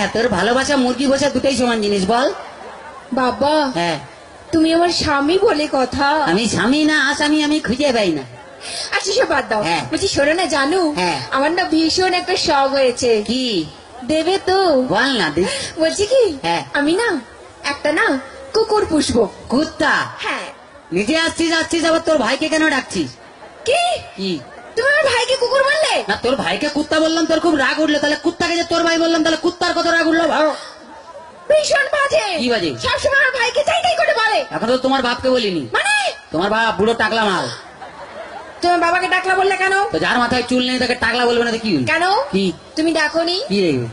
হ্যাঁ, তোর ভালোবাসা মুরগি বসা দুটোই সমান জিনিস, বল। বাবা, হ্যাঁ, তুমি আমার স্বামী বলে কথা। আমি স্বামী না আসামি আমি খুঁজে পাই না। আচ্ছা সে বাদ দাও। হ্যাঁ। বলছি শোনো না জানু, হ্যাঁ। আমার না ভীষণ একটা শখ হয়েছে। কি? দেবে তো? বল না। বলছি কি, হ্যাঁ। আমি না একটা না কুকুর পুষবো। কুত্তা? হ্যাঁ। নিজে আসছিস আবার তোর ভাইকে কেন ডাকছিস? কি কি? তুমি আমার ভাইকে কুকুর বললে? না, তোর ভাইকে কুত্তা বললাম তোর খুব রাগ উঠলো, তাহলে কুত্তাকে যে তোর ভাই বললাম তাহলে কুত্তার কত রাগ উঠলো ভালো? ভীষণ বাজে। কি বাজে? সবসময় আমার ভাইকে চাই চাই করে বলে। এখন তো তোমার বাপকে বলিনি। মানে তোমার বাপ বুড়ো টাকলা মাল। তোমার বাবাকে ডাকলা বললে কেন? তো যার মাথায় চুল নেই তাকে টাকলা বলবে না তো কি হলো? কেন? কি? তুমি ডাকোনি? কি দেখবে?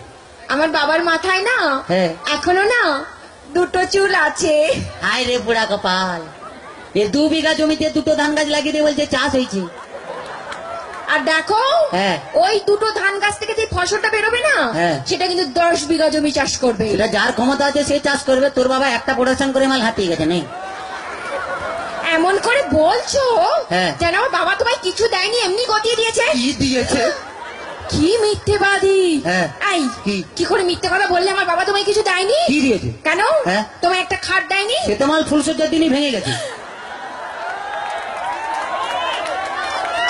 আমার বাবার মাথায় না হ্যাঁ। এখনো না দুটো চুল আছে। হায় রে বুড়া কপাল, এ 2 বিঘা জমিতে দুটো ধান গাছ লাগিয়ে দিয়ে বলছে চাষ হয়েছে। আর দেখো, হ্যাঁ। ওই দুটো ধান গাছ থেকে যে ফসলটা বেরোবে না, হ্যাঁ। সেটা কিন্তু 10 বিঘা জমি চাষ করবে। এটা যার ক্ষমতা আছে সে চাষ করবে। তোর বাবা একটা প্রোডাকশন করে মাল হাতিয়ে গেছে নেই। এমন করে বলছো হ্যাঁ। যেন আমার বাবা তোমায় কিছু দেয়নি, এমনি গতিয়ে দিয়েছে। কি দিয়েছে? কি মিথ্যেবাদী! হ্যাঁ। এই কি? কি করে মিথ্যে কথা বললে আমার বাবা তোমায় কিছু দেয়নি? কি দিয়েছে? কেন? হ্যাঁ। তোমায় একটা খাট দেয়নি? সে তো মাল ফুলসজ্জার দিনই ভেঙে গেছে।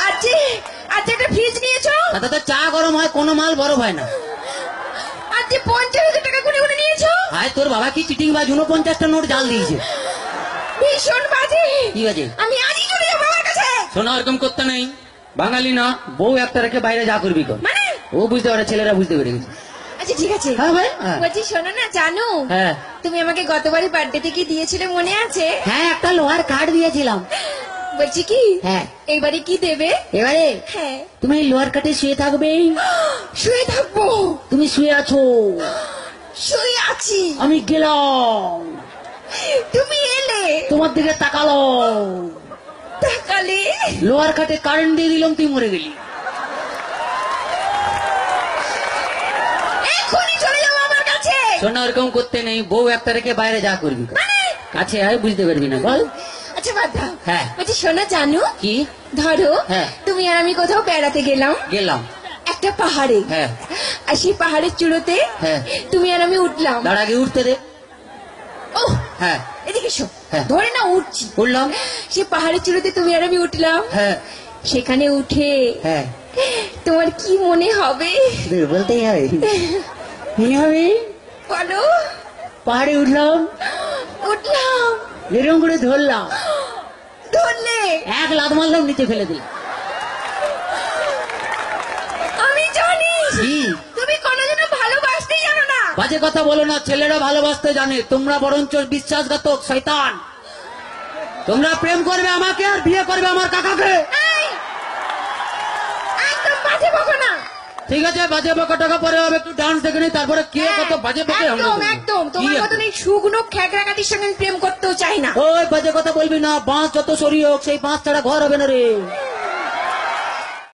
আজকে আজকে একটা ফ্রিজ নিয়েছো? তাতে চা গরম হয়, কোনো মাল বরফ হয় না। আজকে 50,000 টাকা গুনে গুনে নিয়েছো? হায় তোর বাবা কি চিটিং বাজ, 49টা নোট জাল দিয়েছে। ভীষণ বাজে। কি বাজে? আমি আজই চলে যাবো বাবার কাছে। শোনা, এরকম করতে নেই। বাঙালি না, বউ একটা রেখে বাইরে যা করবি কর। মানে ও বুঝতে পারে, ছেলেরা বুঝতে পেরে গেছে। আচ্ছা ঠিক আছে। হ্যাঁ ভাই, হ্যাঁ। বলছি শোনো না জানো, হ্যাঁ। তুমি আমাকে গতবারই বার্থডেতে কি দিয়েছিলে মনে আছে? হ্যাঁ, একটা লোহার কাঠ দিয়েছিলাম। বলছি কি, হ্যাঁ। এইবারে কি দেবে? এবারে হ্যাঁ। তুমি লোহার কাঠে শুয়ে থাকবে। শুয়ে থাকবো? তুমি শুয়ে আছো, শুয়ে আছি, আমি গেলাম, তুমি এলে, তোমার দিকে তাকালো, তাকালে লোহার কাঠে কারেন্ট দিয়ে দিলাম, তুই মরে গেলি। এখনই চলে যাবো আমার কাছে। শোনা, এরকম করতে নেই। বউ একটা রেখে বাইরে যা করবি কর। মানে কাছে আয়, বুঝতে পারবি না, বল। আচ্ছা বাদ দাও। হ্যাঁ। বলছি শোনো জানো, কি? ধরো হ্যাঁ। তুমি আর আমি কোথাও বেড়াতে গেলাম গেলাম। একটা পাহাড়ে। হ্যাঁ। আর সেই পাহাড়ের চূড়োতে হ্যাঁ। তুমি আর আমি উঠলাম। তার আগে উঠতে দে। ও হ্যাঁ। এদিকে এসো। হ্যাঁ। ধরে না উঠছি। উঠলাম। সে পাহাড়ের চূড়োতে তুমি আর আমি উঠলাম। হ্যাঁ। সেখানে উঠে হ্যাঁ। তোমার কি মনে হবে? বলতেই হবে। মনে হবে বলো। পাহাড়ে উঠলাম, উঠলাম, এরকম করে ধরলাম, ধরলে এক লাত মারলাম, নিচে ফেলে দিলাম। আমি জানি কি? তুমি কোনোদিনও ভালোবাসতেই জানো না। বাজে কথা বলো না, ছেলেরা ভালোবাসতে জানে, তোমরা বরঞ্চ বিশ্বাসঘাতক শয়তান। তোমরা প্রেম করবে আমাকে আর বিয়ে করবে আমার কাকাকে। এই, একদম বাজে বকো না। ঠিক আছে, বাজে বকা টাকা পরে হবে, একটু ডান্স দেখে নি, তারপরে কে কত বাজে বকে আমরা একদম দেখবো। একদম তোমার কি মতন এই শুকনো খেকড়াকাটির সঙ্গে আমি প্রেম করতেও চাই না। ওই বাজে কথা বলবি না, বাঁশ যত সরি হোক সেই বাঁশ ছাড়া ঘর হবে না রে।